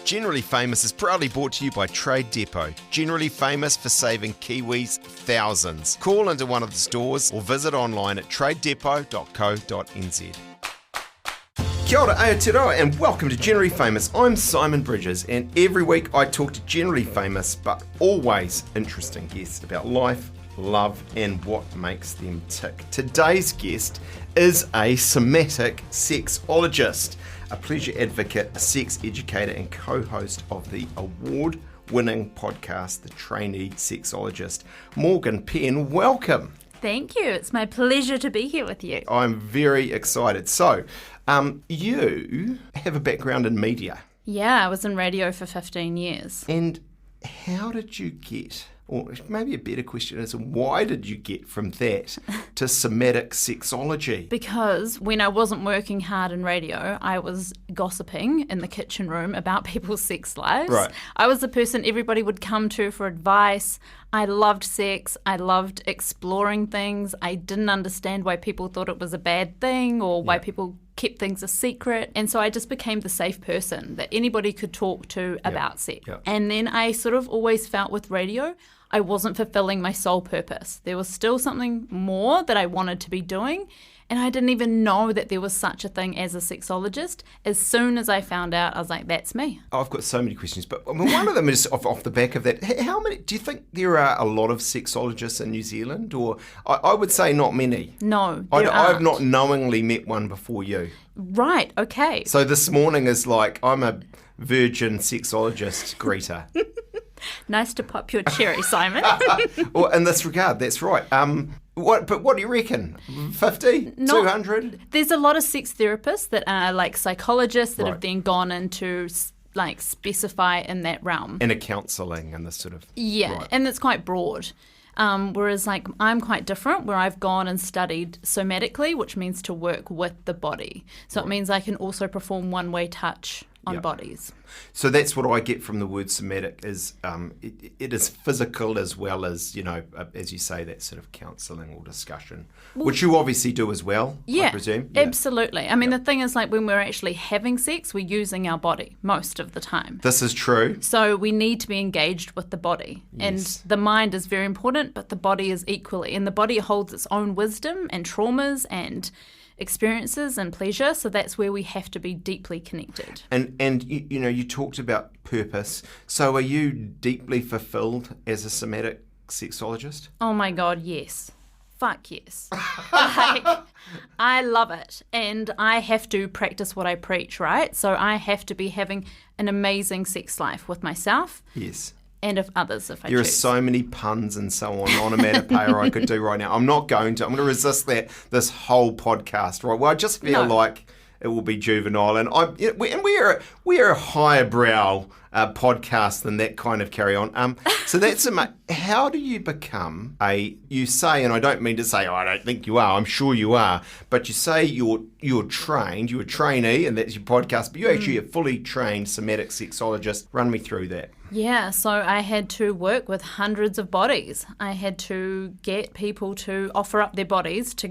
Generally Famous is proudly brought to you by Trade Depot. Generally famous for saving Kiwis thousands. Call into one of the stores or visit online at tradedepot.co.nz. Kia ora, Aotearoa, and welcome to Generally Famous. I'm Simon Bridges, and every week I talk to generally famous but always interesting guests about life, love, and what makes them tick. Today's guest is a somatic sexologist, a pleasure advocate, a sex educator, and co-host of the award-winning podcast, The Trainee Sexologist. Morgan Penn, welcome. Thank you. It's my pleasure to be here with you. I'm very excited. So, you have a background in media. Yeah, I was in radio for 15 years. And how did you get, or maybe a better question is, why did you get from that to somatic sexology? Because when I wasn't working hard in radio, I was gossiping in the kitchen room about people's sex lives. Right. I was the person everybody would come to for advice. I loved sex. I loved exploring things. I didn't understand why people thought it was a bad thing or why people kept things a secret. And so I just became the safe person that anybody could talk to about sex. Yep. And then I sort of always felt with radio, I wasn't fulfilling my sole purpose. There was still something more that I wanted to be doing. And I didn't even know that there was such a thing as a sexologist. As soon as I found out, I was like, that's me. I've got so many questions, but one of them is off the back of that. How many, do you think there are a lot of sexologists in New Zealand? Or I would say not many. No, I've not knowingly met one before you. Right, okay. So this morning is like, I'm a virgin sexologist greeter. Nice to pop your cherry, Simon. Well, in this regard, that's right. What do you reckon? 50? 200? There's a lot of sex therapists that are like psychologists that have then gone into like specify in that realm. In a counselling and this sort of... Yeah, right. And it's quite broad. Whereas like I'm quite different where I've gone and studied somatically, which means to work with the body. So it means I can also perform one-way touch on bodies. So that's what I get from the word somatic is it is physical as well as, as you say, that sort of counselling or discussion, which you obviously do as well, I presume. Yeah, absolutely. I mean, the thing is like when we're actually having sex, we're using our body most of the time. This is true. So we need to be engaged with the body. Yes. And the mind is very important, but the body is equally. And the body holds its own wisdom and traumas and experiences and pleasure, so that's where we have to be deeply connected. And you talked about purpose. So are you deeply fulfilled as a somatic sexologist? Oh my God, yes. Fuck yes. I love it. And I have to practice what I preach, right? So I have to be having an amazing sex life with myself. Yes. And of others, if I choose. There are so many puns and so on, onomatopoeia I could do right now. I'm going to resist that this whole podcast, right? Well, I just feel like it will be juvenile. And we're a higher brow podcast than that kind of carry on. So that's how do you become you say, and I don't mean to say, I don't think you are, I'm sure you are, but you say you're trained, you're a trainee, and that's your podcast, but you're actually a fully trained somatic sexologist. Run me through that. Yeah, so I had to work with hundreds of bodies. I had to get people to offer up their bodies to,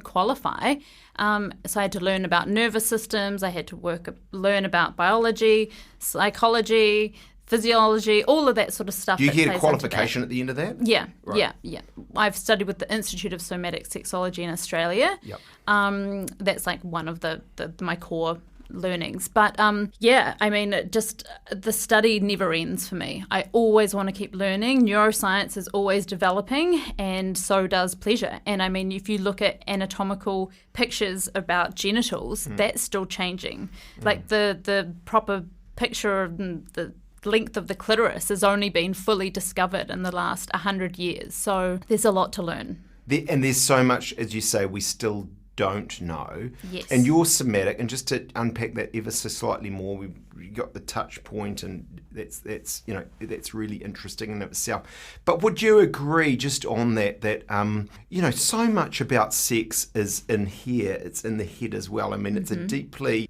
qualify. So I had to learn about nervous systems. I had to learn about biology, psychology, physiology, all of that sort of stuff. Do you get a qualification at the end of that? Yeah, right. Yeah. I've studied with the Institute of Somatic Sexology in Australia. Yep. That's like one of my core learnings. But just the study never ends for me. I always want to keep learning. Neuroscience is always developing, and so does pleasure. And I mean, if you look at anatomical pictures about genitals, that's still changing. Like the proper picture of the length of the clitoris has only been fully discovered in the last 100 years. So there's a lot to learn. And there's so much, as you say, we still don't know. Yes. And you're somatic, and just to unpack that ever so slightly more, we got the touch point, and that's really interesting in itself. But would you agree just on that so much about sex is in here, it's in the head as well. I mean, it's a deeply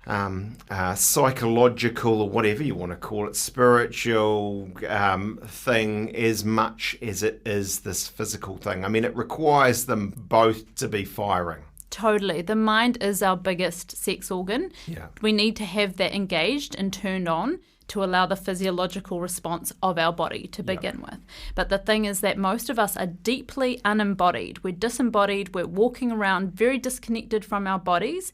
psychological, or whatever you want to call it, spiritual thing as much as it is this physical thing. I mean, it requires them both to be firing. Totally. The mind is our biggest sex organ. Yeah. We need to have that engaged and turned on to allow the physiological response of our body to begin with. But the thing is that most of us are deeply unembodied. We're disembodied. We're walking around very disconnected from our bodies.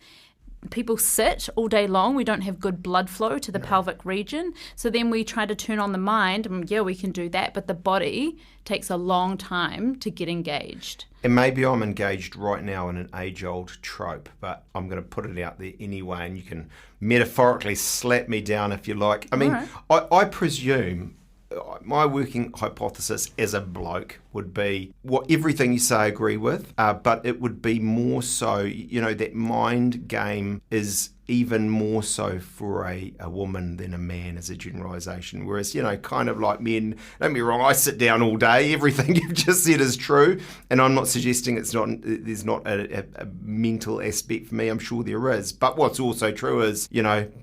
People sit all day long. We don't have good blood flow to the pelvic region. So then we try to turn on the mind. And yeah, we can do that. But the body takes a long time to get engaged. And maybe I'm engaged right now in an age-old trope, but I'm going to put it out there anyway, and you can metaphorically slap me down if you like. I mean, I presume my working hypothesis as a bloke would be everything you say I agree with, but it would be more so, that mind game is even more so for a woman than a man as a generalisation. Whereas, kind of like men, don't be wrong, I sit down all day, everything you've just said is true, and I'm not suggesting there's not a mental aspect for me, I'm sure there is. But what's also true is,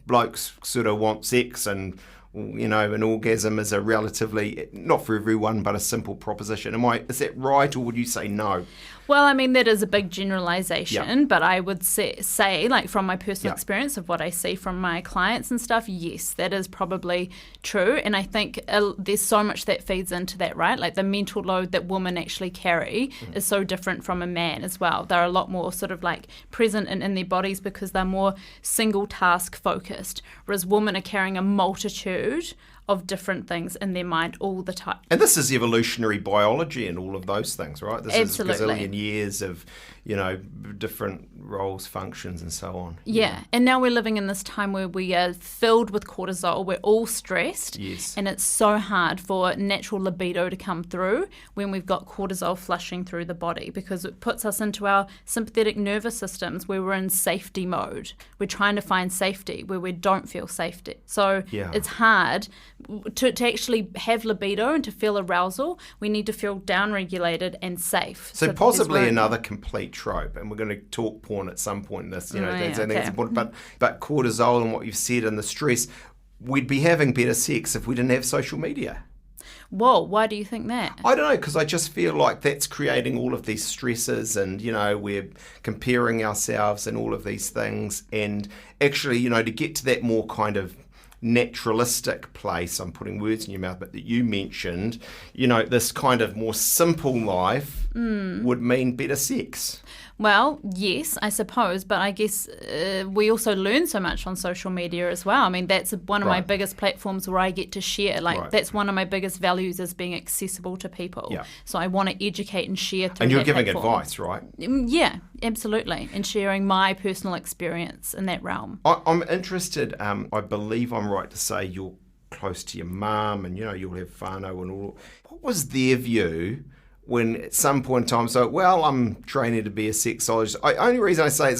blokes sort of want sex, and an orgasm is a relatively, not for everyone, but a simple proposition. Is that right, or would you say no? Well, I mean, that is a big generalization, but I would say, like from my personal experience of what I see from my clients and stuff, yes, that is probably true. And I think there's so much that feeds into that, right? Like the mental load that women actually carry is so different from a man as well. They're a lot more sort of like present in their bodies because they're more single task focused, whereas women are carrying a multitude of different things in their mind all the time. And this is evolutionary biology and all of those things, right? This Absolutely. is a gazillion years of, different roles, functions, and so on. Yeah. And now we're living in this time where we are filled with cortisol. We're all stressed. Yes. And it's so hard for natural libido to come through when we've got cortisol flushing through the body, because it puts us into our sympathetic nervous systems where we're in safety mode. We're trying to find safety where we don't feel safety. So it's hard to actually have libido and to feel arousal. We need to feel downregulated and safe. So possibly another complete trope, and we're going to talk porn at some point in this, that's important, but cortisol and what you've said and the stress, we'd be having better sex if we didn't have social media. Whoa, why do you think that? I don't know, because I just feel like that's creating all of these stresses, and, we're comparing ourselves and all of these things, and actually, to get to that more kind of naturalistic place, I'm putting words in your mouth, but that you mentioned, this kind of more simple life would mean better sex. Well, yes, I suppose, but I guess we also learn so much on social media as well. I mean, that's one of my biggest platforms where I get to share. That's one of my biggest values, is being accessible to people. Yeah. So I want to educate and share through. And you're giving platform. Advice, right? Yeah, absolutely, and sharing my personal experience in that realm. I'm interested. I believe I'm right to say you're close to your mum, and you'll have whānau and all. What was their view when at some point in time, I'm training to be a sexologist. Only reason I say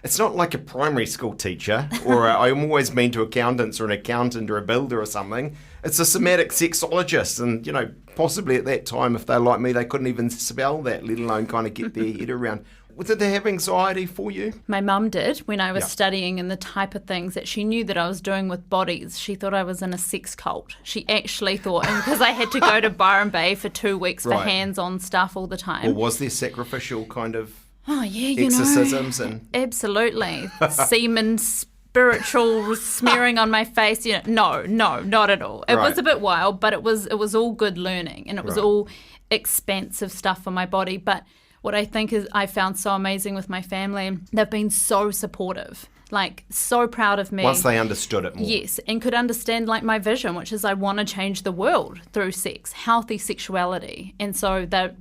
it's not like a primary school teacher, or I'm always mean to accountants, or an accountant or a builder or something. It's a somatic sexologist, and possibly at that time, if they're like me, they couldn't even spell that, let alone kind of get their head around. Did they have anxiety for you? My mum did when I was studying, and the type of things that she knew that I was doing with bodies. She thought I was in a sex cult. She actually thought, and because I had to go to Byron Bay for 2 weeks for hands-on stuff all the time. Or was there sacrificial kind of exorcisms? Absolutely. Semen spiritual smearing on my face. No, not at all. It was a bit wild, but it was all good learning, and it was all expansive stuff for my body. But what I think is I found so amazing with my family, they've been so supportive, so proud of me. Once they understood it more. Yes, and could understand my vision, which is I want to change the world through sex, healthy sexuality. And so they're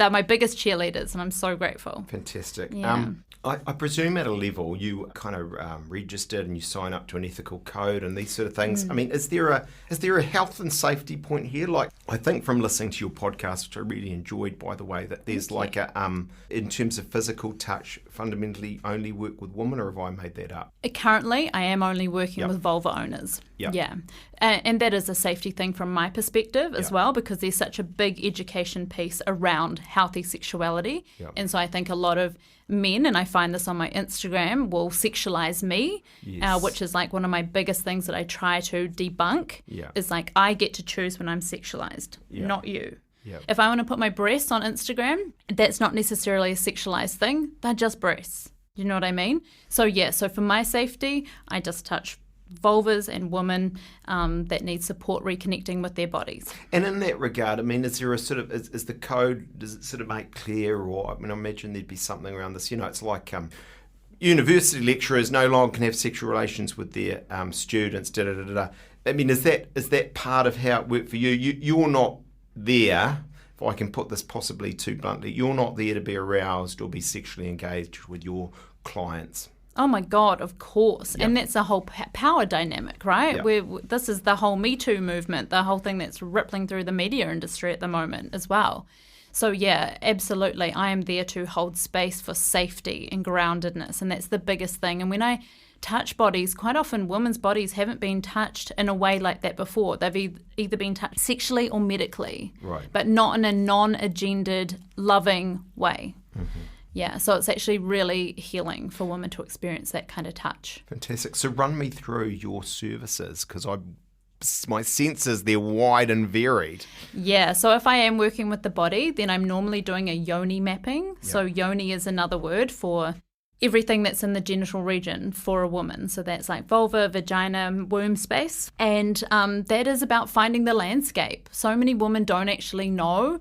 my biggest cheerleaders, and I'm so grateful. Fantastic. Yeah. I presume at a level you kind of registered and you sign up to an ethical code and these sort of things. I mean, is there a health and safety point here? I think from listening to your podcast, which I really enjoyed, by the way, that there's in terms of physical touch, fundamentally only work with women, or have I made that up? Currently, I am only working with vulva owners. Yep. Yeah. And that is a safety thing from my perspective as well, because there's such a big education piece around healthy sexuality. Yep. And so I think a lot of men, and I find this on my Instagram, will sexualize me, which is one of my biggest things that I try to debunk, is I get to choose when I'm sexualized, not you. Yep. If I want to put my breasts on Instagram, that's not necessarily a sexualized thing. They're just breasts. You know what I mean? So for my safety, I just touch vulvas and women that need support reconnecting with their bodies. And in that regard, I mean, is there a sort of, is the code, does it sort of make clear, or, I mean, I imagine there'd be something around this, it's like university lecturers no longer can have sexual relations with their students, da-da-da-da. I mean, is that part of how it worked for you? You're not there, if I can put this possibly too bluntly, you're not there to be aroused or be sexually engaged with your clients. Oh my God, of course. Yep. And that's a whole power dynamic, right? Yep. This is the whole Me Too movement, the whole thing that's rippling through the media industry at the moment as well. So yeah, absolutely. I am there to hold space for safety and groundedness, and that's the biggest thing. And when I touch bodies, quite often women's bodies haven't been touched in a way like that before. They've either been touched sexually or medically, right, but not in a non-agendered, loving way. Mm-hmm. Yeah, so it's actually really healing for women to experience that kind of touch. Fantastic. So run me through your services, because my sense is they're wide and varied. Yeah, so if I am working with the body, then I'm normally doing a yoni mapping. Yep. So yoni is another word for everything that's in the genital region for a woman. So that's like vulva, vagina, womb space. And that is about finding the landscape. So many women don't actually know,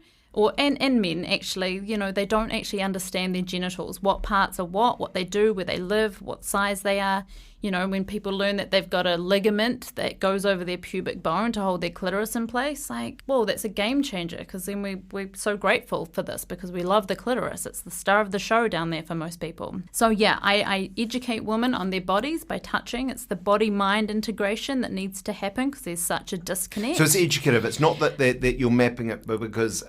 and men actually, they don't actually understand their genitals, what parts are what they do, where they live, what size they are. When people learn that they've got a ligament that goes over their pubic bone to hold their clitoris in place, like, whoa, that's a game changer, because then we're so grateful for this because we love the clitoris. It's the star of the show down there for most people. So yeah, I educate women on their bodies by touching. It's the body-mind integration that needs to happen because there's such a disconnect. So it's educative. It's not that you're mapping it, but because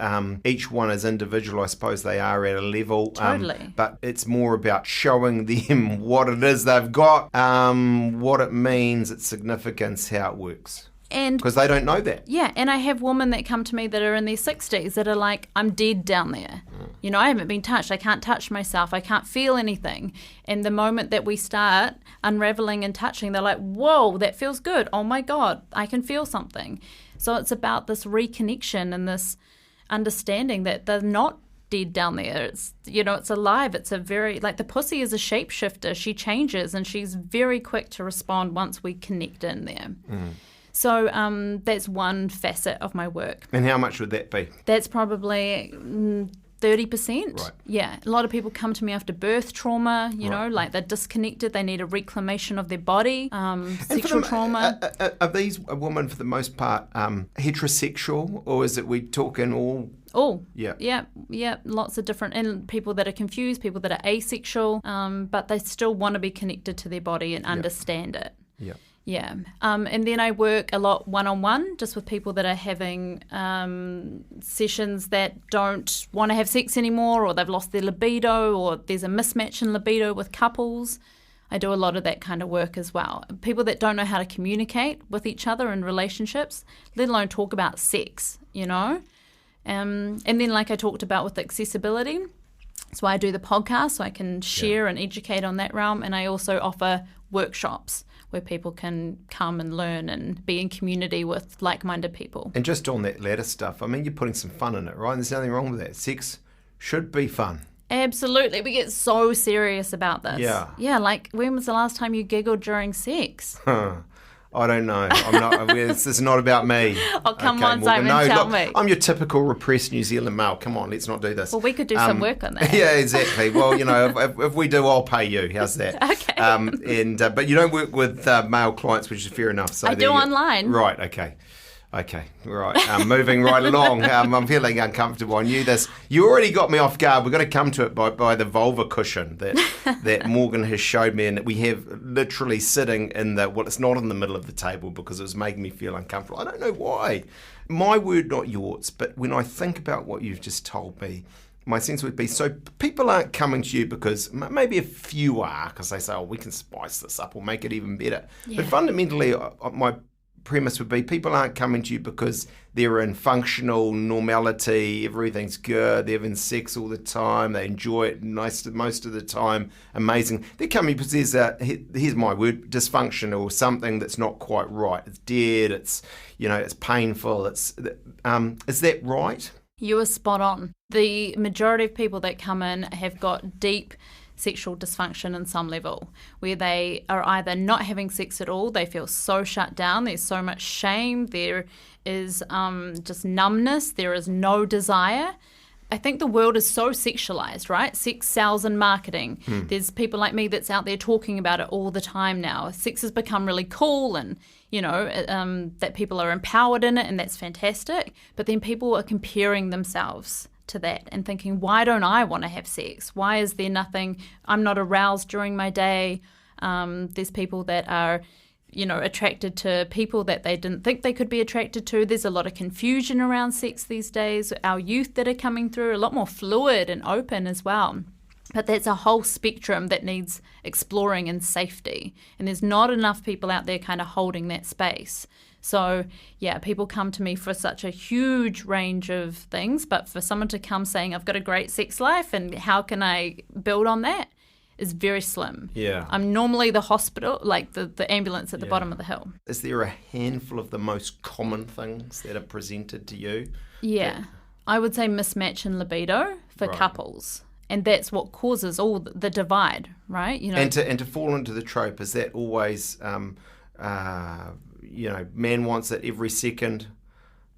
each one is individual, I suppose they are at a level. Totally. But it's more about showing them what it is they've got, what it means, its significance, how it works. And because they don't know that. Yeah, and I have women that come to me that are in their 60s that are like, I'm dead down there. I haven't been touched. I can't touch myself. I can't feel anything. And the moment that we start unraveling and touching, they're like, whoa, that feels good. Oh my God, I can feel something. So it's about this reconnection and this understanding that they're not dead down there. It's it's alive. It's a very, like, the pussy is a shapeshifter. She changes and she's very quick to respond once we connect in there. So that's one facet of my work. And how much would that be? That's probably 30%. Right. Yeah. A lot of people come to me after birth trauma, right, like they're disconnected, they need a reclamation of their body, sexual trauma. Are these women for the most part heterosexual, or is it we talking all? Oh, yeah. Lots of different, and people that are confused, people that are asexual, but they still want to be connected to their body and understand it. Yeah. Yeah. And then I work a lot one-on-one, just with people that are having sessions that don't want to have sex anymore, or they've lost their libido, or there's a mismatch in libido with couples. I do a lot of that kind of work as well. People that don't know how to communicate with each other in relationships, let alone talk about sex, And then, like I talked about with accessibility, so I do the podcast so I can share and educate on that realm, and I also offer workshops where people can come and learn and be in community with like-minded people. And just on that latter stuff, I mean, you're putting some fun in it, right? There's nothing wrong with that. Sex should be fun. Absolutely. We get so serious about this. Yeah. Yeah, like, when was the last time you giggled during sex? I don't know. I'm not. This is not about me. Oh, come on, Morgan. Simon, tell me. I'm your typical repressed New Zealand male. Come on, let's not do this. Well, we could do some work on that. Yeah, exactly. Well, if we do, I'll pay you. How's that? Okay. But you don't work with male clients, which is fair enough. So I do online. Right. Okay, right. Moving right along. I'm feeling uncomfortable. I knew this. You already got me off guard. We've got to come to it by the vulva cushion that Morgan has showed me, and that we have literally sitting in it's not in the middle of the table because it was making me feel uncomfortable. I don't know why. My word, not yours. But when I think about what you've just told me, my sense would be, so people aren't coming to you because, maybe a few are, because they say, oh, we can spice this up or make it even better. Yeah. But fundamentally, my premise would be, people aren't coming to you because they're in functional normality, everything's good, they're having sex all the time, they enjoy it most of the time, amazing. They're coming because there's here's my word, dysfunction, or something that's not quite right. It's dead, it's painful, is that right? You are spot on. The majority of people that come in have got deep sexual dysfunction in some level, where they are either not having sex at all, they feel so shut down, there's so much shame, there is just numbness, there is no desire. I think the world is so sexualized, right? Sex sells in marketing. There's people like me that's out there talking about it all the time now. Sex has become really cool and, that people are empowered in it, and that's fantastic. But then people are comparing themselves to that and thinking, why don't I want to have sex? Why is there nothing? I'm not aroused during my day. There's people that are attracted to people that they didn't think they could be attracted to. There's a lot of confusion around sex these days. Our youth that are coming through, a lot more fluid and open as well. But that's a whole spectrum that needs exploring in safety. And there's not enough people out there kind of holding that space. So, yeah, people come to me for such a huge range of things. But for someone to come saying, I've got a great sex life and how can I build on that, is very slim. Yeah. I'm normally the hospital, like the ambulance at the bottom of the hill. Is there a handful of the most common things that are presented to you? Yeah. I would say mismatch in libido for couples. And that's what causes all the divide, right? And to fall into the trope, is that always, man wants it every second,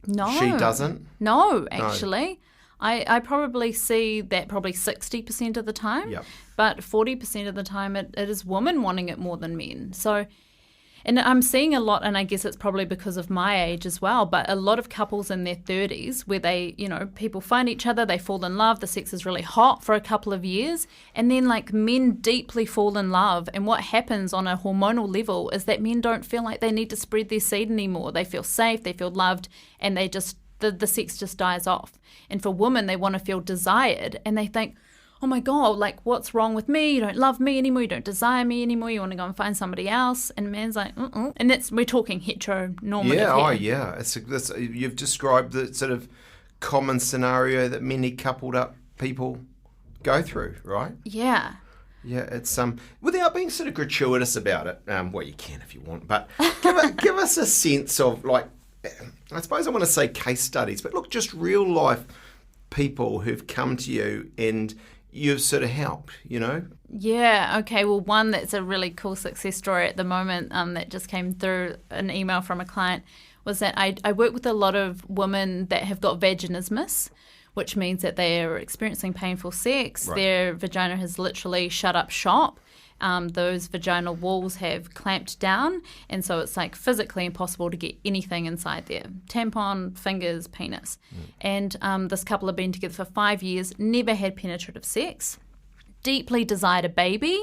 no, she doesn't? No, actually. I probably see that probably 60% of the time, but 40% of the time it is women wanting it more than men. So, and I'm seeing a lot, and I guess it's probably because of my age as well, but a lot of couples in their 30s where they, people find each other, they fall in love, the sex is really hot for a couple of years, and then like men deeply fall in love, and what happens on a hormonal level is that men don't feel like they need to spread their seed anymore. They feel safe, they feel loved, and they just, the sex just dies off. And for women, they want to feel desired, and they think, oh my God, like what's wrong with me? You don't love me anymore. You don't desire me anymore. You want to go and find somebody else. And a man's like, And we're talking heteronormative here. You've described the sort of common scenario that many coupled up people go through, right? Yeah. Yeah, it's without being sort of gratuitous about it. Well, you can if you want, but give us a sense of like, I suppose I want to say case studies, but look, just real life people who've come to you and you've sort of helped, Yeah, okay. Well, one that's a really cool success story at the moment that just came through an email from a client was that I work with a lot of women that have got vaginismus, which means that they are experiencing painful sex. Right. Their vagina has literally shut up shop. Those vaginal walls have clamped down, and so it's like physically impossible to get anything inside there. Tampon, fingers, penis. And this couple have been together for 5 years, never had penetrative sex, deeply desired a baby,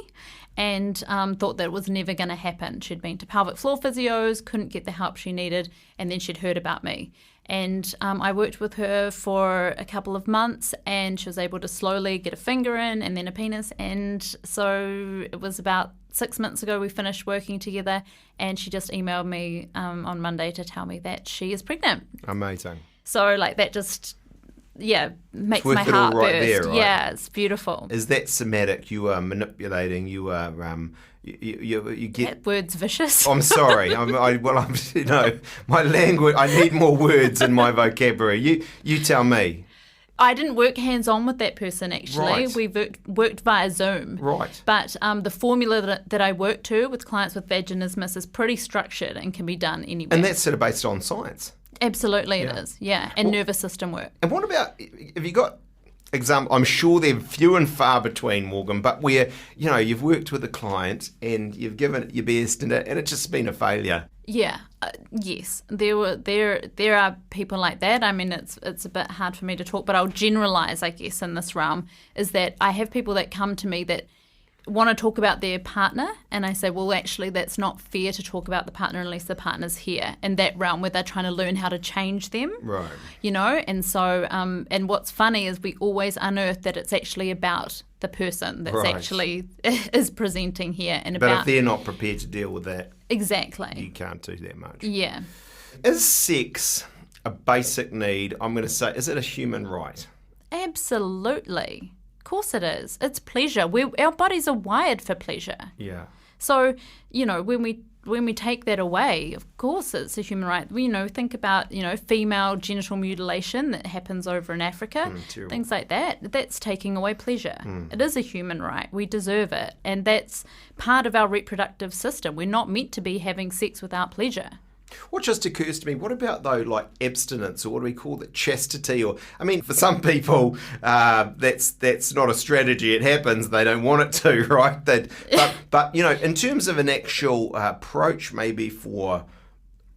and thought that it was never going to happen. She'd been to pelvic floor physios, couldn't get the help she needed, and then she'd heard about me. And I worked with her for a couple of months, and she was able to slowly get a finger in and then a penis. And so it was about 6 months ago we finished working together, and she just emailed me on Monday to tell me that she is pregnant. Amazing. So like that just, makes my heart burst. There, right? Yeah, it's beautiful. Is that somatic? You are manipulating, you are... You get that word's vicious. I'm sorry. my language. I need more words in my vocabulary. You tell me. I didn't work hands-on with that person, actually. Right. We worked via Zoom. Right. But the formula that I work to with clients with vaginismus is pretty structured and can be done anywhere. And that's sort of based on science. Absolutely, it is. Yeah, and nervous system work. And what about, have you got example? I'm sure they're few and far between, Morgan, but where, you've worked with a client and you've given it your best and it's just been a failure. Yeah, yes, there are people like that. I mean, it's a bit hard for me to talk, but I'll generalize, I guess, in this realm, is that I have people that come to me that want to talk about their partner, and I say, well, actually, that's not fair to talk about the partner unless the partner's here, in that realm where they're trying to learn how to change them. Right. And so, and what's funny is we always unearth that it's actually about the person that's actually is presenting here. But if they're not prepared to deal with that, exactly, you can't do that much. Yeah. Is sex a basic need? I'm going to say, is it a human right? Absolutely. Of course it is. It's pleasure. Our bodies are wired for pleasure. Yeah. So, when when we take that away, of course it's a human right. Think about, female genital mutilation that happens over in Africa, things like that. That's taking away pleasure. It is a human right. We deserve it. And that's part of our reproductive system. We're not meant to be having sex without pleasure. What just occurs to me, what about though, like abstinence, or what do we call it, chastity? Or for some people, that's not a strategy. It happens. They don't want it to, right? But in terms of an actual approach, maybe for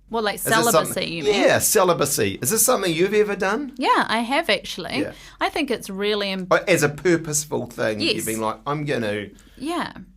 like celibacy, you mean? Yeah, celibacy. Is this something you've ever done? Yeah, I have actually. Yeah. I think it's really as a purposeful thing. Yes. You've been like, I'm going to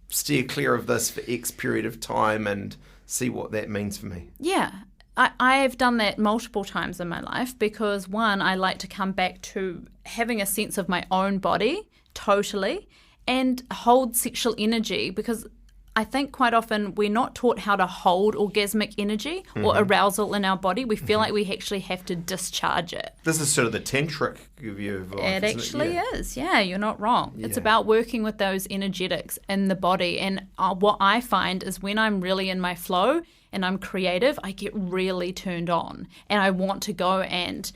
steer clear of this for X period of time and see what that means for me. Yeah, I've done that multiple times in my life because, one, I like to come back to having a sense of my own body totally and hold sexual energy, because I think quite often we're not taught how to hold orgasmic energy or arousal in our body. We feel like we actually have to discharge it. This is sort of the tantric view of life, It actually is. Yeah, you're not wrong. Yeah. It's about working with those energetics in the body. And what I find is when I'm really in my flow and I'm creative, I get really turned on and I want to go and,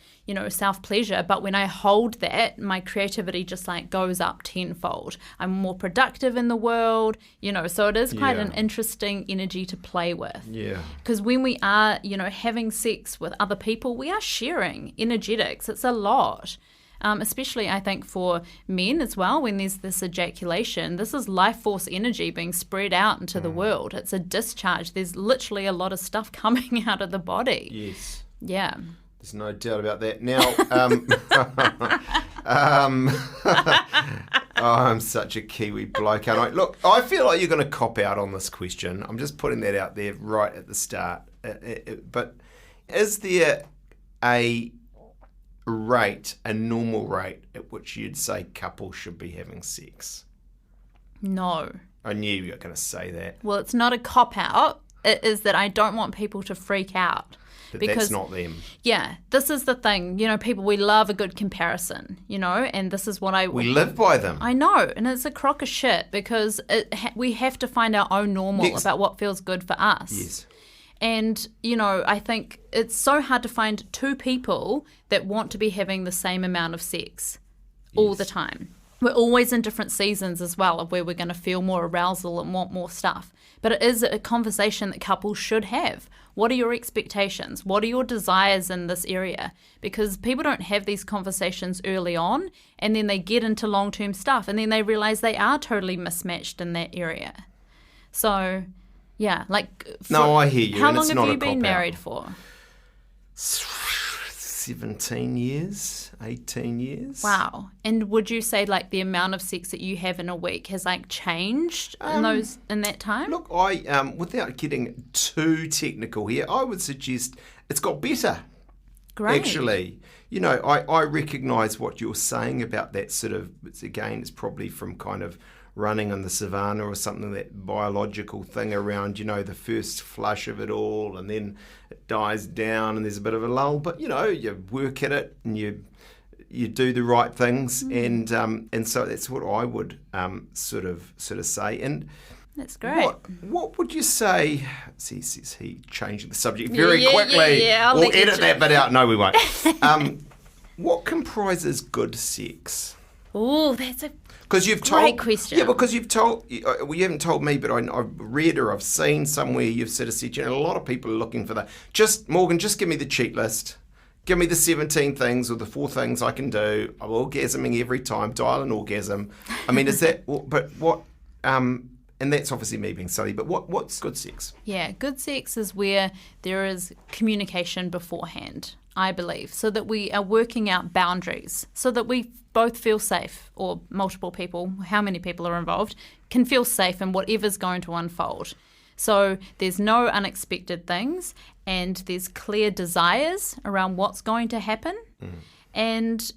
self-pleasure. But when I hold that, my creativity just goes up tenfold. I'm more productive in the world, so it is quite an interesting energy to play with. Yeah. Because when we are, having sex with other people, we are sharing energetics. It's a lot. Especially, I think, for men as well, when there's this ejaculation. This is life force energy being spread out into the world. It's a discharge. There's literally a lot of stuff coming out of the body. Yes. Yeah. There's no doubt about that. Now, I'm such a Kiwi bloke, aren't I? Look, I feel like you're going to cop out on this question. I'm just putting that out there right at the start. But is there a normal rate at which you'd say couples should be having sex? No. I knew you were going to say that. Well, it's not a cop-out. It is that I don't want people to freak out. Because that's not them. Yeah, this is the thing. People, we love a good comparison, and this is what we live by them. I know, and it's a crock of shit because we have to find our own normal about what feels good for us. Yes. And, I think it's so hard to find two people that want to be having the same amount of sex all the time. We're always in different seasons as well of where we're going to feel more arousal and want more stuff. But it is a conversation that couples should have. What are your expectations? What are your desires in this area? Because people don't have these conversations early on, and then they get into long-term stuff, and then they realize they are totally mismatched in that area. So, yeah, no, I hear you. How long have you been married for? 17 years, 18 years. Wow. And would you say the amount of sex that you have in a week has changed in that time? Look, I without getting too technical here, I would suggest it's got better. Great. Actually, I recognise what you're saying about that sort of. It's probably from kind of running on the savannah or something, that biological thing around, the first flush of it all, and then it dies down and there's a bit of a lull. But, you work at it and you do the right things. And so that's what I would sort of say. And that's great. What would you say? See, says he changing the subject very quickly. Yeah, we'll edit that bit out. No, we won't. What comprises good sex? Oh, that's a great question. Yeah, because you haven't told me, but I've read or I've seen somewhere you've sort of said, a lot of people are looking for that. Morgan, just give me the cheat list. Give me the 17 things or the 4 things I can do. I'm orgasming every time. Dial an orgasm. I mean, is that? But what? And that's obviously me being silly. But what's good sex? Yeah, good sex is where there is communication beforehand, I believe, so that we are working out boundaries, so that we both feel safe, or multiple people, how many people are involved, can feel safe in whatever's going to unfold. So there's no unexpected things, and there's clear desires around what's going to happen, and,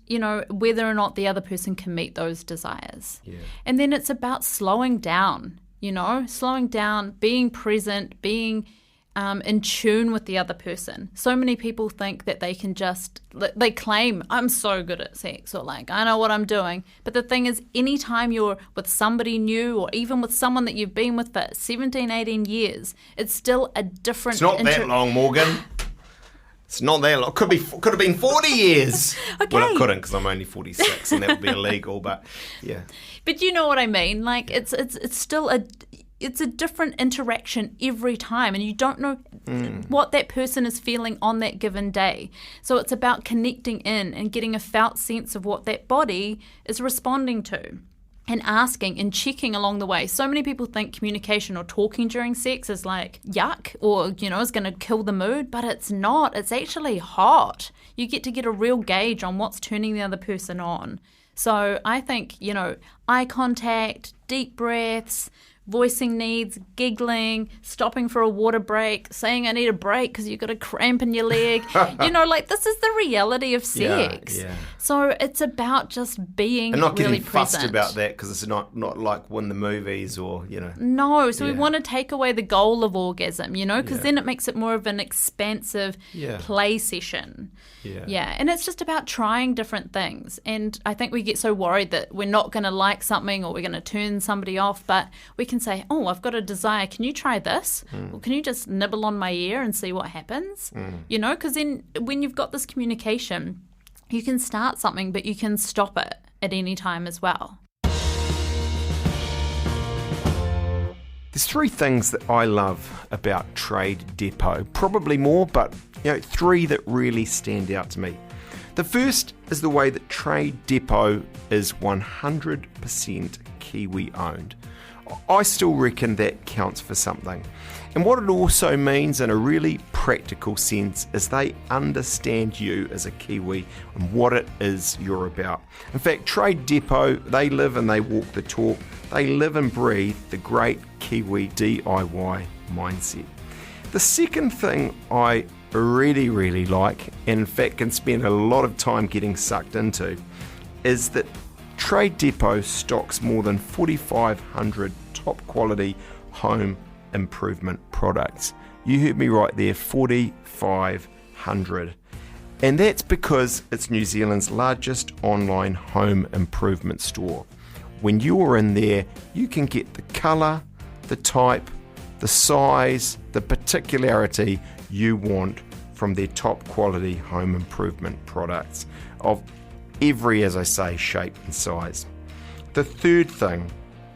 whether or not the other person can meet those desires. Yeah. And then it's about slowing down, being present, being in tune with the other person. So many people think that they can they claim, I'm so good at sex, or like, I know what I'm doing. But the thing is, anytime you're with somebody new, or even with someone that you've been with for 17, 18 years, it's still a different... It's not that long, Morgan. It's not that long. Could have been 40 years. Okay. Well, it couldn't, because I'm only 46, and that would be illegal. But yeah. But you know what I mean. Like it's still it's a different interaction every time, and you don't know what that person is feeling on that given day. So it's about connecting in and getting a felt sense of what that body is responding to, and asking and checking along the way. So many people think communication or talking during sex is like yuck, or, is going to kill the mood, but it's not. It's actually hot. You get to get a real gauge on what's turning the other person on. So I think, eye contact, deep breaths, voicing needs, giggling, stopping for a water break, saying I need a break because you've got a cramp in your leg. This is the reality of sex. Yeah. So it's about just being and not really getting fussed present about that, because it's not like in the movies or, No, so we want to take away the goal of orgasm, because then it makes it more of an expansive play session. Yeah, and it's just about trying different things. And I think we get so worried that we're not going to like something, or we're going to turn somebody off, but we can say, oh, I've got a desire. Can you try this? Or can you just nibble on my ear and see what happens? Because then when you've got this communication, you can start something, but you can stop it at any time as well. There's 3 things that I love about Trade Depot. Probably more, but 3 that really stand out to me. The first is the way that Trade Depot is 100% Kiwi owned. I still reckon that counts for something. And what it also means in a really practical sense is they understand you as a Kiwi and what it is you're about. In fact, Trade Depot, they live and they walk the talk. They live and breathe the great Kiwi DIY mindset. The second thing I really, really like, and in fact can spend a lot of time getting sucked into, is that Trade Depot stocks more than 4,500 top quality home improvement products. You heard me right there, 4,500. And that's because it's New Zealand's largest online home improvement store. When you're in there, you can get the colour, the type, the size, the particularity you want from their top quality home improvement products of every, as I say, shape and size. The third thing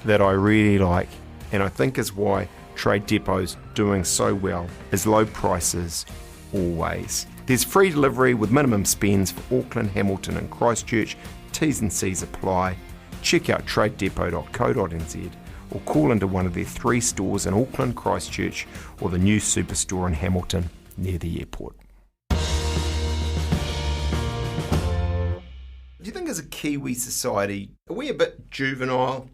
that I really like, and I think is why Trade Depot's doing so well, is low prices always. There's free delivery with minimum spends for Auckland, Hamilton and Christchurch. T's and C's apply. Check out tradedepot.co.nz or call into one of their 3 stores in Auckland, Christchurch, or the new superstore in Hamilton near the airport. Do you think as a Kiwi society, are we a bit juvenile?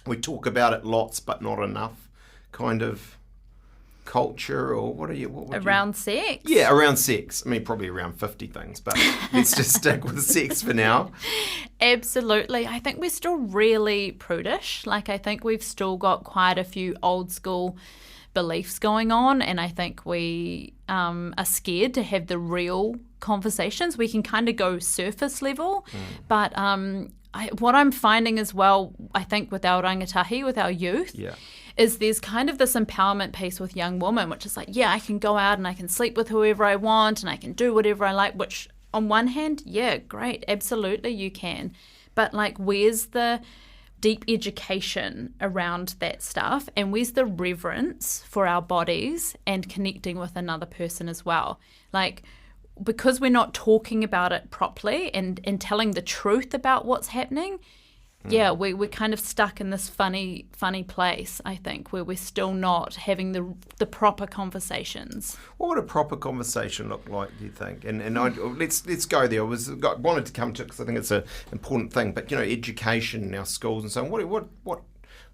We talk about it lots but not enough kind of culture, or what around sex? Yeah, around sex. I mean, probably around 50 things, but let's just stick with sex for now. Absolutely. I think we're still really prudish. I think we've still got quite a few old school beliefs going on, and I think we are scared to have the real conversations. We can kind of go surface level, but what I'm finding as well, I think with our rangatahi, with our youth, is there's kind of this empowerment piece with young women, which is like, yeah, I can go out and I can sleep with whoever I want and I can do whatever I like, which on one hand, yeah, great, absolutely you can. But where's the deep education around that stuff, and where's the reverence for our bodies and connecting with another person as well? Because we're not talking about it properly and telling the truth about what's happening, we're kind of stuck in this funny place, I think, where we're still not having the proper conversations. What would a proper conversation look like, do you think? And let's go there. I wanted to come to it because I think it's an important thing. But education in our schools and so on. What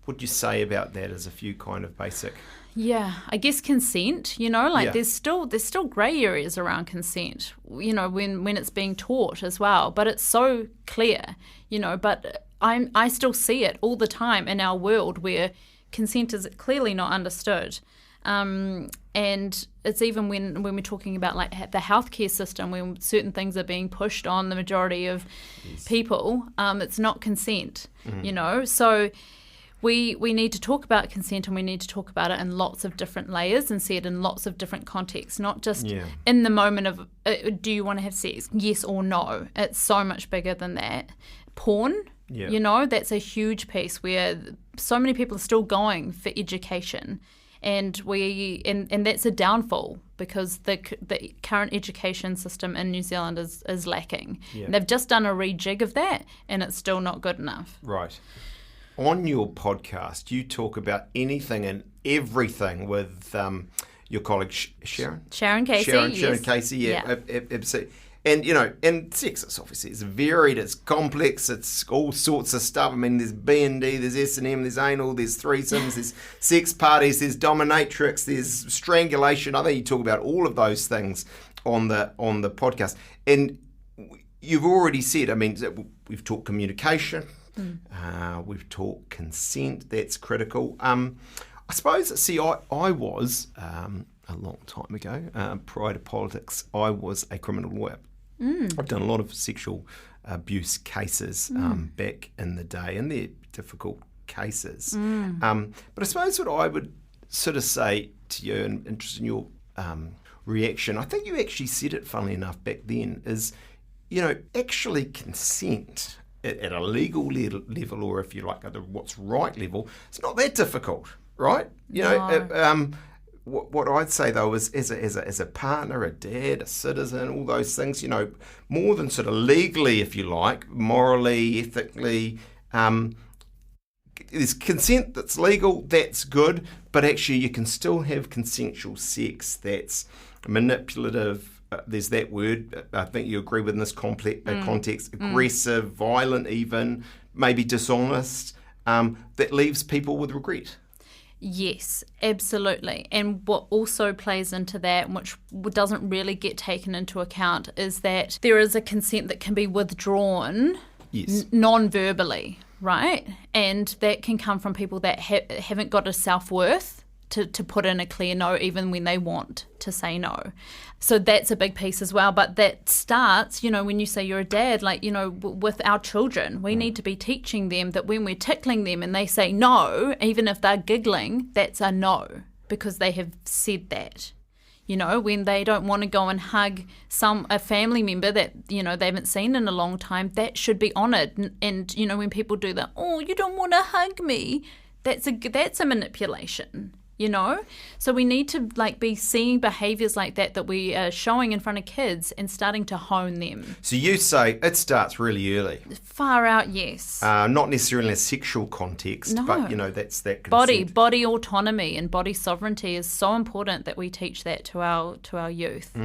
would you say about that as a few kind of basic? Yeah, I guess consent, there's still grey areas around consent, when it's being taught as well, but it's so clear, but I still see it all the time in our world where consent is clearly not understood. And it's even when we're talking about like the healthcare system, when certain things are being pushed on the majority of people, it's not consent, you know. So we need to talk about consent, and we need to talk about it in lots of different layers and see it in lots of different contexts, not just in the moment of do you want to have sex, yes or no. It's so much bigger than that. Porn, you know, that's a huge piece where so many people are still going for education. And that's a downfall because the current education system in New Zealand is lacking. Yeah. They've just done a rejig of that, and it's still not good enough. Right. On your podcast, you talk about anything and everything with your colleague Sharon? Sharon Casey. Sharon Casey, yeah. And, you know, and sex is obviously, it's varied, it's complex, it's all sorts of stuff. I mean, there's B&D, there's S&M, there's anal, there's threesomes, there's sex parties, there's dominatrix, there's strangulation. I think you talk about all of those things on the podcast. And you've already said, I mean, we've talked communication, we've talked consent, that's critical. I suppose, see, I was, a long time ago, prior to politics, I was a criminal lawyer. I've done a lot of sexual abuse cases back in the day, and they're difficult cases. But I suppose what I would sort of say to you, and interested in your reaction, I think you actually said it, funnily enough, back then, is, you know, actually consent at a legal level, or if you like, at the what's right level, it's not that difficult, right? You know, what I'd say, though, is as a partner, a dad, a citizen, all those things, you know, more than sort of legally, if you like, morally, ethically, there's consent that's legal, that's good, but actually you can still have consensual sex that's manipulative. There's that word, I think you agree with in this context, aggressive, violent even, maybe dishonest, that leaves people with regret. Yes, absolutely. And what also plays into that, which doesn't really get taken into account, is that there is a consent that can be withdrawn non-verbally, right? And that can come from people that haven't got a self-worth to put in a clear no, even when they want to say no. So that's a big piece as well. But that starts, you know, when you say you're a dad, like, you know, with our children, we need to be teaching them that when we're tickling them and they say no, even if they're giggling, that's a no, because they have said that. You know, when they don't want to go and hug a family member that, you know, they haven't seen in a long time, that should be honoured. And, you know, when people do that, oh, you don't want to hug me, that's a manipulation. You know, so we need to like be seeing behaviours like that we are showing in front of kids and starting to hone them. So you say it starts really early. Far out, yes. Not necessarily in a sexual context, but you know that's that consent. Body autonomy and body sovereignty is so important that we teach that to our youth.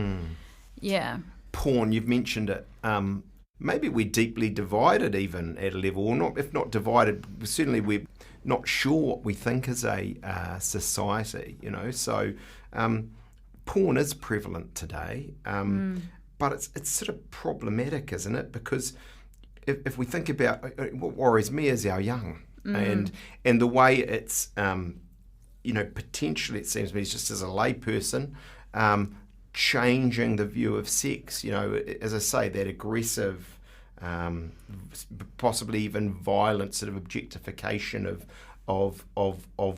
Yeah. Porn, you've mentioned it. Maybe we're deeply divided even at a level, or not. If not divided, certainly we're not sure what we think as a society, you know. So porn is prevalent today, but it's sort of problematic, isn't it? Because if we think about what worries me is our young and the way it's, you know, potentially it seems to me just as a layperson, changing the view of sex, you know, as I say, that aggressive, possibly even violent sort of objectification of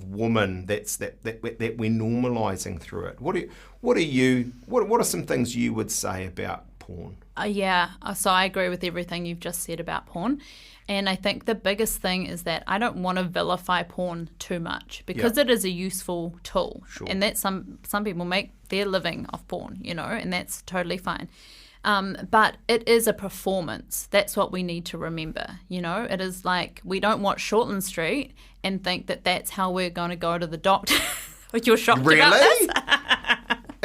woman that we're normalising through it. What are some things you would say about porn? So I agree with everything you've just said about porn. And I think the biggest thing is that I don't want to vilify porn too much, because it is a useful tool. Sure. And that some people make their living off porn, you know, and that's totally fine. But it is a performance. That's what we need to remember, you know. It is like we don't watch Shortland Street and think that that's how we're going to go to the doctor. You're shocked about this?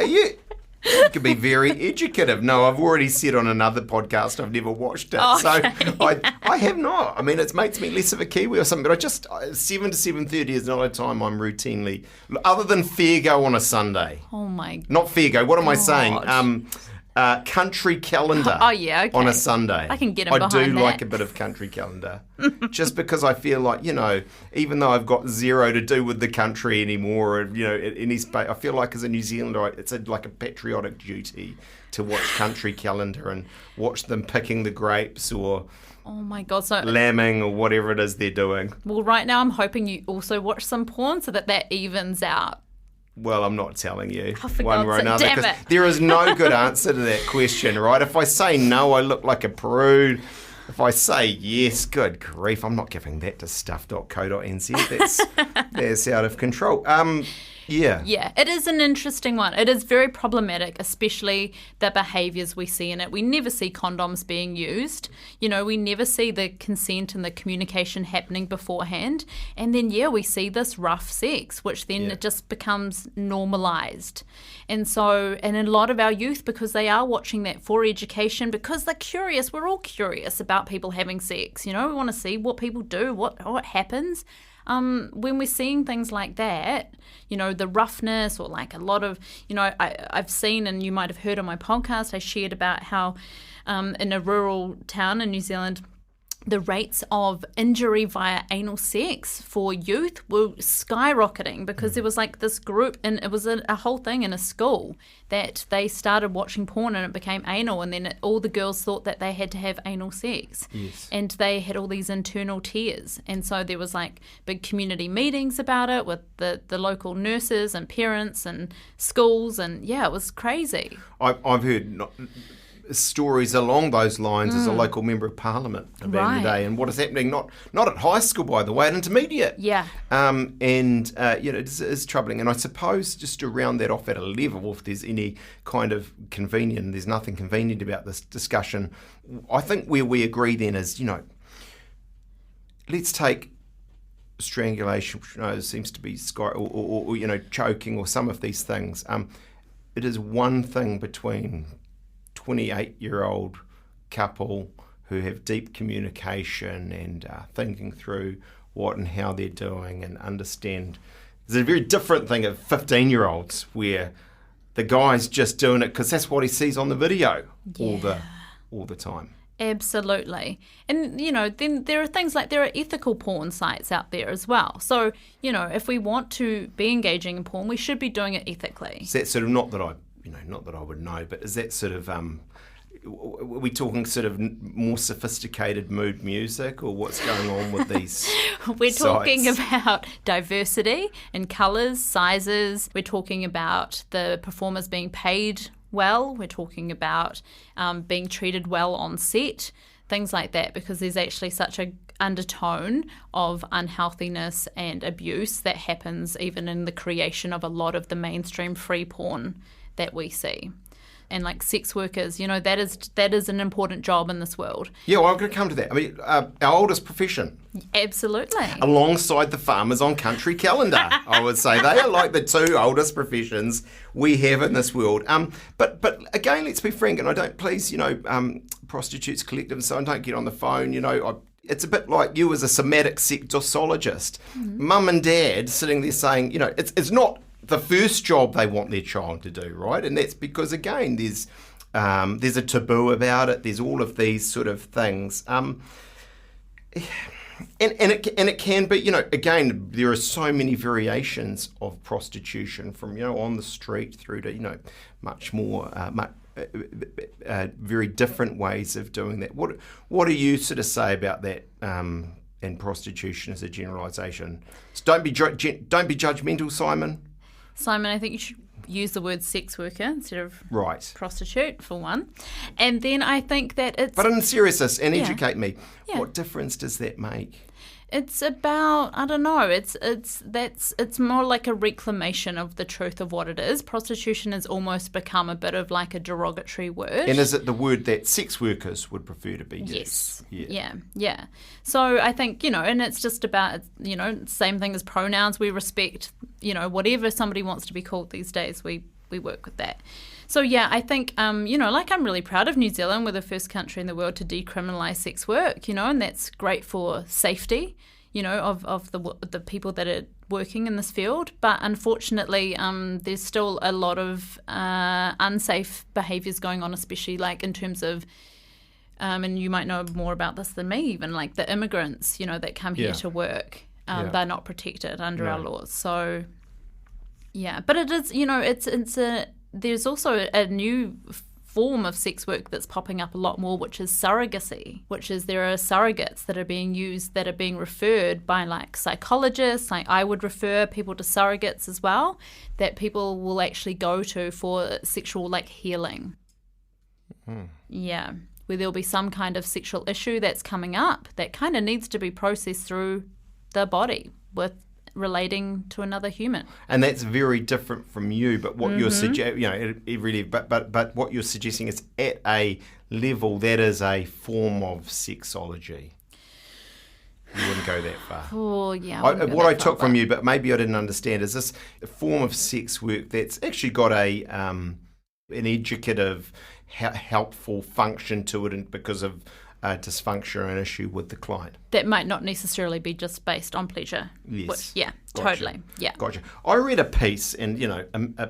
Are you? You can be very educative. No, I've already said on another podcast I've never watched it. So I have not. I mean, it makes me less of a Kiwi or something, but 7 to 7:30 is not a time I'm routinely, other than Fairgo on a Sunday. Oh my God. Not Fairgo, what am I saying? country calendar. Oh, yeah, okay. On a Sunday. I can get him I behind do that. like a bit of country calendar. Just because I feel like, even though I've got zero to do with the country anymore, or, at any space, I feel like as a New Zealander, it's like a patriotic duty to watch country calendar and watch them picking the grapes or Oh my God. So lambing or whatever it is they're doing. Well, right now I'm hoping you also watch some porn so that evens out. Well, I'm not telling you for one way or God's another, sake, damn because it. there is no good answer to that question, right? If I say no, I look like a prude. If I say yes, good grief, I'm not giving that to stuff.co.nz. That's out of control. Yeah. Yeah, it is an interesting one. It is very problematic, especially the behaviours we see in it. We never see condoms being used. We never see the consent and the communication happening beforehand. And then, we see this rough sex, which then it just becomes normalised. And so, and a lot of our youth, because they are watching that for education, because they're curious, we're all curious about people having sex. We want to see what people do, what happens. When we're seeing things like that, the roughness or like a lot of, I've seen, and you might have heard on my podcast, I shared about how in a rural town in New Zealand, the rates of injury via anal sex for youth were skyrocketing because there was like this group, and it was a whole thing in a school that they started watching porn and it became anal, and then all the girls thought that they had to have anal sex. Yes. And they had all these internal tears. And so there was like big community meetings about it with the local nurses and parents and schools, and it was crazy. I've heard stories along those lines as a local member of parliament back in the day, and what is happening not at high school, by the way, at intermediate. It is troubling. And I suppose just to round that off at a level, if there's any kind of convenient, there's nothing convenient about this discussion. I think where we agree then is, let's take strangulation, which seems to be or choking or some of these things. It is one thing between 28-year-old couple who have deep communication and thinking through what and how they're doing and understand. There's a very different thing of 15-year-olds where the guy's just doing it because that's what he sees on the video all the time. Absolutely. And, then there are things like there are ethical porn sites out there as well. So, if we want to be engaging in porn, we should be doing it ethically. Is that sort of not that I would know, but is that sort of, are we talking sort of more sophisticated mood music, or what's going on with these We're sites? talking about diversity in colours, sizes. We're talking about the performers being paid well. We're talking about being treated well on set, things like that, because there's actually such a undertone of unhealthiness and abuse that happens even in the creation of a lot of the mainstream free porn that we see. And like sex workers, that is an important job in this world. Yeah, well, I'm going to come to that. I mean, our oldest profession. Absolutely. Alongside the farmers on country calendar, I would say. They are like the two oldest professions we have in this world. But again, let's be frank, and I don't, please, Prostitutes Collective, so I don't get on the phone, it's a bit like you as a somatic sexologist. Mum and dad sitting there saying, it's not the first job they want their child to do, right? And that's because, again, there's a taboo about it. There's all of these sort of things. And it can be, again, there are so many variations of prostitution from, on the street through to, much more, very different ways of doing that. What do you sort of say about that and prostitution as a generalisation? So don't be judgmental, Simon. Simon, I think you should use the word sex worker instead of prostitute, for one. And then I think that it's... But in seriousness, and educate me, what difference does that make? It's about, I don't know, it's more like a reclamation of the truth of what it is. Prostitution has almost become a bit of like a derogatory word. And is it the word that sex workers would prefer to be used? Yes. Yeah. So I think, and it's just about, same thing as pronouns. We respect, whatever somebody wants to be called these days, we work with that. So, I think, I'm really proud of New Zealand. We're the first country in the world to decriminalise sex work, and that's great for safety. of the people that are working in this field. But unfortunately, there's still a lot of unsafe behaviours going on, especially like in terms of, and you might know more about this than me, even like the immigrants, that come here to work. They're not protected under our laws. So, yeah. But it is, there's also a new form of sex work that's popping up a lot more, which is surrogacy, which is there are surrogates that are being used, that are being referred by like psychologists. Like I would refer people to surrogates as well, that people will actually go to for sexual like healing. Yeah, where there'll be some kind of sexual issue that's coming up that kind of needs to be processed through the body with relating to another human. And that's very different from you, but what you're but what you're suggesting is at a level that is a form of sexology. You wouldn't go that far. Oh, yeah. What I took from you, but maybe I didn't understand, is this a form of sex work that's actually got an educative, helpful function to it, and because of dysfunction or an issue with the client. That might not necessarily be just based on pleasure. Yes. Yeah, Gotcha. Totally. Yeah. Gotcha. I read a piece, and,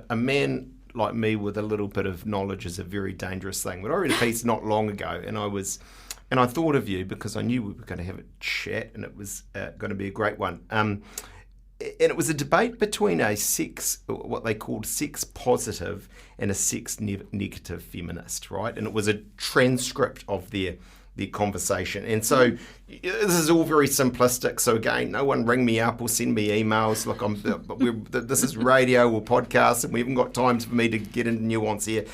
a man like me with a little bit of knowledge is a very dangerous thing, but I read a piece not long ago, and I thought of you because I knew we were going to have a chat, and it was going to be a great one. And it was a debate between what they called sex positive and a sex negative feminist, right? And it was a transcript of their conversation. And so this is all very simplistic. So again, no one ring me up or send me emails. Look, this is radio or podcast, and we haven't got time for me to get into nuance here.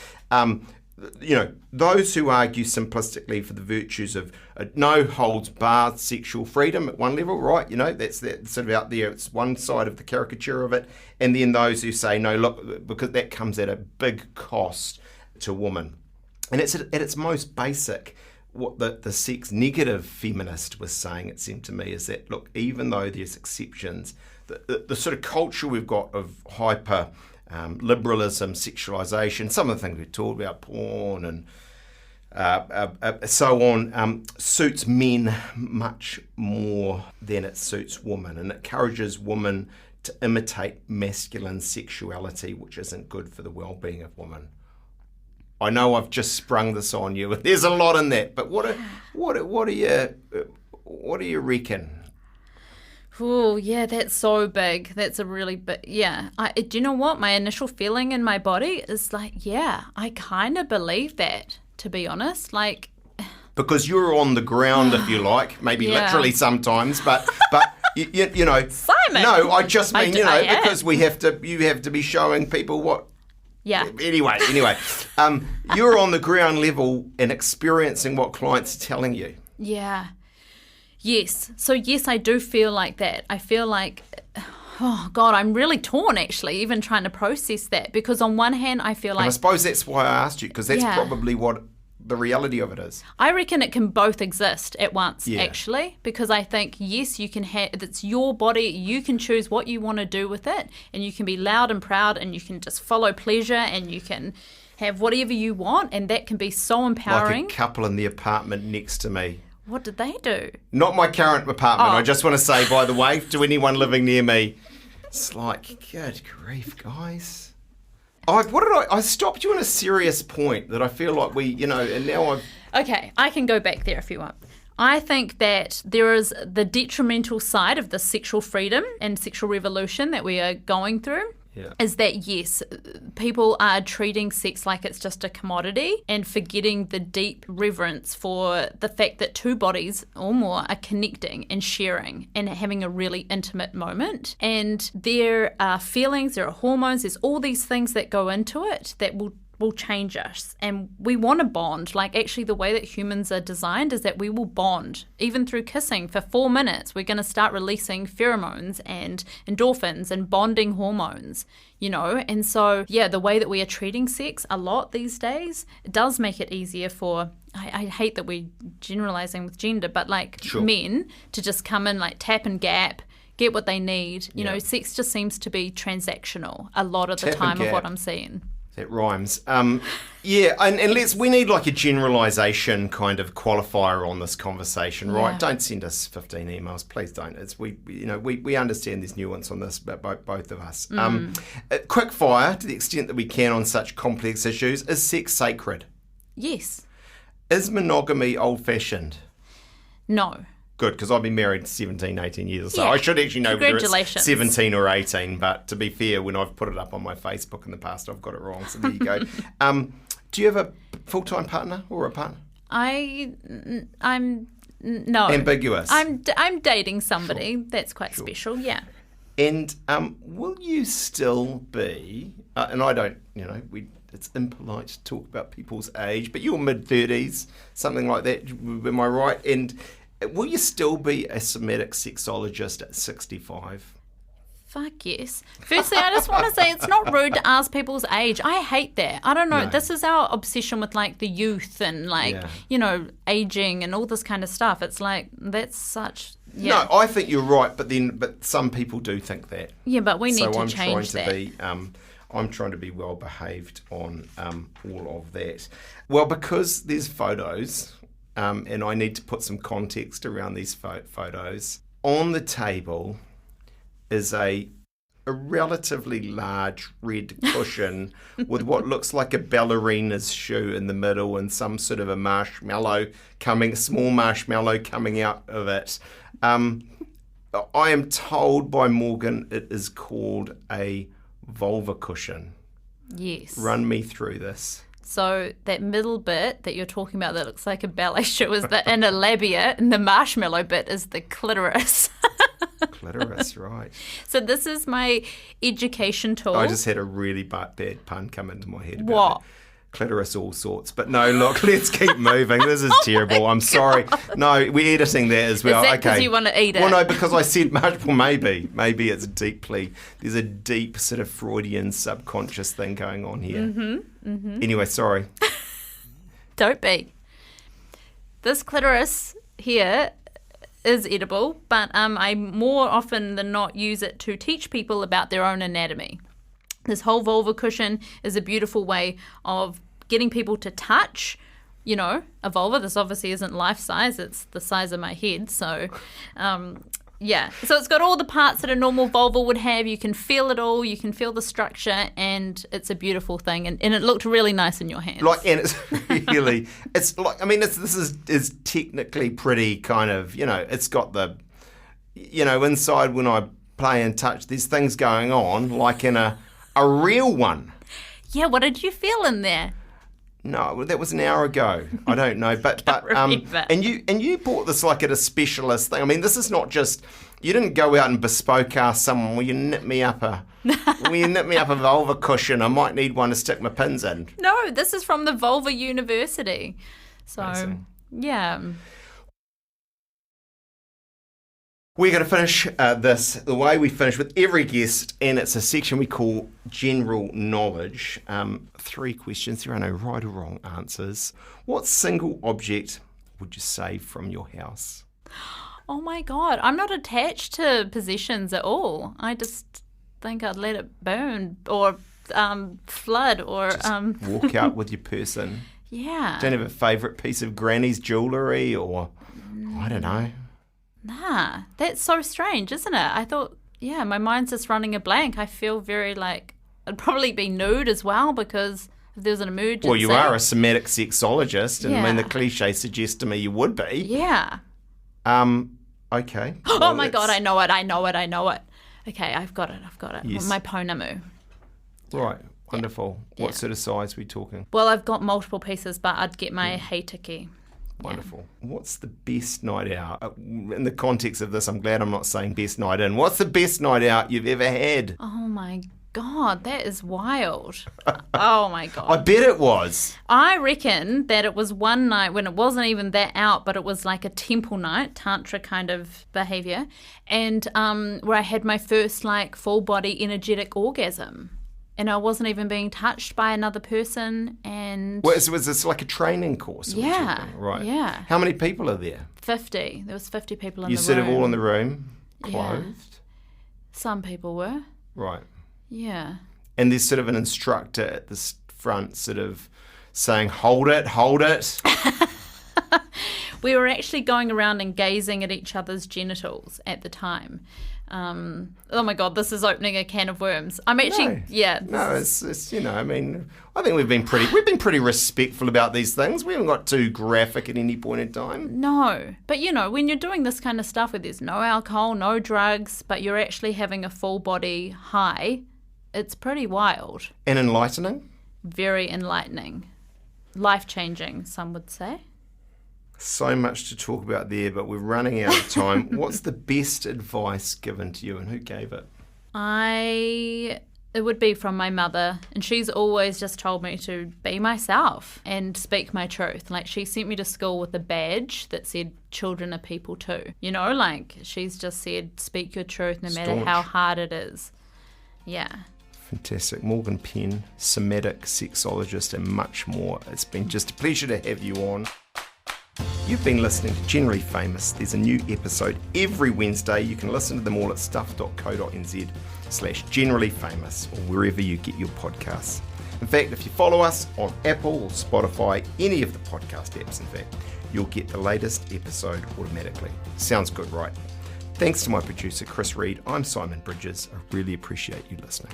Those who argue simplistically for the virtues of no holds barred sexual freedom at one level, right? That's sort of out there. It's one side of the caricature of it. And then those who say, no, look, because that comes at a big cost to women. And it's at its most basic. What the sex negative feminist was saying, it seemed to me, is that, look, even though there's exceptions, the sort of culture we've got of hyper liberalism, sexualization, some of the things we talked about, porn and so on, suits men much more than it suits women, and it encourages women to imitate masculine sexuality, which isn't good for the well-being of women. I know I've just sprung this on you. There's a lot in that, but what do you reckon? Oh, yeah, that's so big. That's a really big, yeah. Do you know what? My initial feeling in my body is like, yeah, I kind of believe that, to be honest. Like, because you're on the ground, if you like, maybe literally sometimes, but Simon. No, I just mean, because you have to be showing people what. Yeah. Anyway, you're on the ground level and experiencing what clients are telling you. Yeah. Yes. So, yes, I do feel like that. I feel like, oh, God, I'm really torn, actually, even trying to process that. Because on one hand, I feel like... And I suppose that's why I asked you, because that's probably what the reality of it is. I reckon it can both exist at once, actually, because I think, yes, you can have, it's your body, you can choose what you want to do with it, and you can be loud and proud, and you can just follow pleasure, and you can have whatever you want, and that can be so empowering. Like a couple in the apartment next to me. What did they do? Not my current apartment. I just want to say, by the way, to anyone living near me, it's like, good grief, guys. I stopped you on a serious point that I feel like and now I've... Okay, I can go back there if you want. I think that there is the detrimental side of the sexual freedom and sexual revolution that we are going through. Yeah. Is that, yes, people are treating sex like it's just a commodity and forgetting the deep reverence for the fact that two bodies or more are connecting and sharing and having a really intimate moment. And there are feelings, there are hormones, there's all these things that go into it that will change us, and we want to bond. Like, actually, the way that humans are designed is that we will bond even through kissing for 4 minutes. We're going to start releasing pheromones and endorphins and bonding hormones, and so the way that we are treating sex a lot these days, it does make it easier for, I hate that we're generalizing with gender, but men to just come in, like, tap and gap, get what they need. Sex just seems to be transactional a lot of the time of what I'm seeing. That rhymes. Yeah, and we need like a generalisation kind of qualifier on this conversation, right? Yeah. Don't send us 15 emails, please don't. We understand there's nuance on this, but both of us. Quick fire, to the extent that we can on such complex issues, is sex sacred? Yes. Is monogamy old-fashioned? No. Good, because I've been married 17, 18 years or so. Yeah. I should actually know whether it's Congratulations. 17 or 18, but to be fair, when I've put it up on my Facebook in the past, I've got it wrong, so there you go. Do you have a full-time partner or a partner? I'm no. Ambiguous. I'm dating somebody. That's quite special, yeah. And will you still be, and I don't, it's impolite to talk about people's age, but you're mid-30s, something like that, am I right? And will you still be a somatic sexologist at 65? Fuck yes. Firstly, I just want to say it's not rude to ask people's age. I hate that. I don't know. No. This is our obsession with like the youth and like, aging and all this kind of stuff. It's like, that's such... Yeah. No, I think you're right, but some people do think that. Yeah, but we need to change that. I'm trying to be well behaved on all of that. Well, because there's photos, and I need to put some context around these photos. On the table is a relatively large red cushion with what looks like a ballerina's shoe in the middle and some sort of a small marshmallow coming out of it. I am told by Morgan it is called a vulva cushion. Yes. Run me through this. So that middle bit that you're talking about that looks like a ballet shoe is the inner labia, and the marshmallow bit is the clitoris. Clitoris, right. So this is my education tool. I just had a really bad pun come into my head. What? Clitoris all sorts. But no, look, let's keep moving. This is terrible. I'm sorry. No, we're editing that as well. Is that because you want to eat it? Well, no, because I said maybe it's there's a deep sort of Freudian subconscious thing going on here. Anyway, sorry. Don't be. This clitoris here is edible, but I more often than not use it to teach people about their own anatomy. This whole vulva cushion is a beautiful way of getting people to touch, a vulva. This obviously isn't life size. It's the size of my head. So, So it's got all the parts that a normal vulva would have. You can feel it all. You can feel the structure, and it's a beautiful thing. And it looked really nice in your hands. And it's really, this is technically pretty kind of, it's got the, inside when I play and touch, there's things going on like in a real one. Yeah, what did you feel in there? No, that was an hour ago. I don't know, but and you bought this like at a specialist thing. I mean, this is not just, you didn't go out and bespoke ask someone, will you knit me up a vulva cushion? I might need one to stick my pins in. No, this is from the Vulva University. So Amazing. Yeah. We're going to finish this the way we finish with every guest, and it's a section we call General Knowledge. 3 questions. There are no right or wrong answers. What single object would you save from your house? Oh my God. I'm not attached to possessions at all. I just think I'd let it burn or flood or... Just walk out with your person. Yeah. Don't have a favourite piece of granny's jewellery or, I don't know. Nah, that's so strange, isn't it? I thought, my mind's just running a blank. I feel very like I'd probably be nude as well because if there was an emergency. Well, you are a somatic sexologist, and Yeah. I mean the cliche suggests to me you would be. Yeah. Okay. Oh my God, I know it. Okay, I've got it. Yes. My ponamu. Right. Wonderful. Yeah. What sort of size are we talking? Well, I've got multiple pieces, but I'd get my heitiki. Wonderful. What's the best night out? In the context of this, I'm glad I'm not saying best night in. What's the best night out you've ever had? Oh my God, that is wild. Oh my God. I bet it was. I reckon that it was one night when it wasn't even that out, but it was like a temple night, tantra kind of behaviour, and where I had my first like full body energetic orgasm. And I wasn't even being touched by another person. And Was this like a training course? Yeah. Right. Yeah. How many people are there? 50. There was 50 people in You the room. sort of all in the room, Yeah. clothed? Some people were. Right. Yeah. And there's sort of an instructor at this front sort of saying, hold it, hold it? We were actually going around and gazing at each other's genitals at the time. Oh my God, this is opening a can of worms. I'm actually, it's I mean, I think we've been pretty respectful about these things. We haven't got too graphic at any point in time. No, but when you're doing this kind of stuff where there's no alcohol, no drugs, but you're actually having a full body high, it's pretty wild. And enlightening? Very enlightening. Life-changing, some would say. So much to talk about there, but we're running out of time. What's the best advice given to you, and who gave it? It would be from my mother, and she's always just told me to be myself and speak my truth. Like, she sent me to school with a badge that said children are people too. She's just said speak your truth no matter how hard it is. Yeah. Fantastic. Morgan Penn, somatic sexologist, and much more. It's been just a pleasure to have you on. You've been listening to Generally Famous. There's a new episode every Wednesday. You can listen to them all at stuff.co.nz/generallyfamous or wherever you get your podcasts. In fact, if you follow us on Apple or Spotify, any of the podcast apps, in fact, you'll get the latest episode automatically. Sounds good, right? Thanks to my producer, Chris Reed. I'm Simon Bridges. I really appreciate you listening.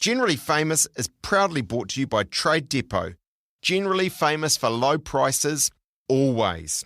Generally Famous is proudly brought to you by Trade Depot. Generally famous for low prices, always.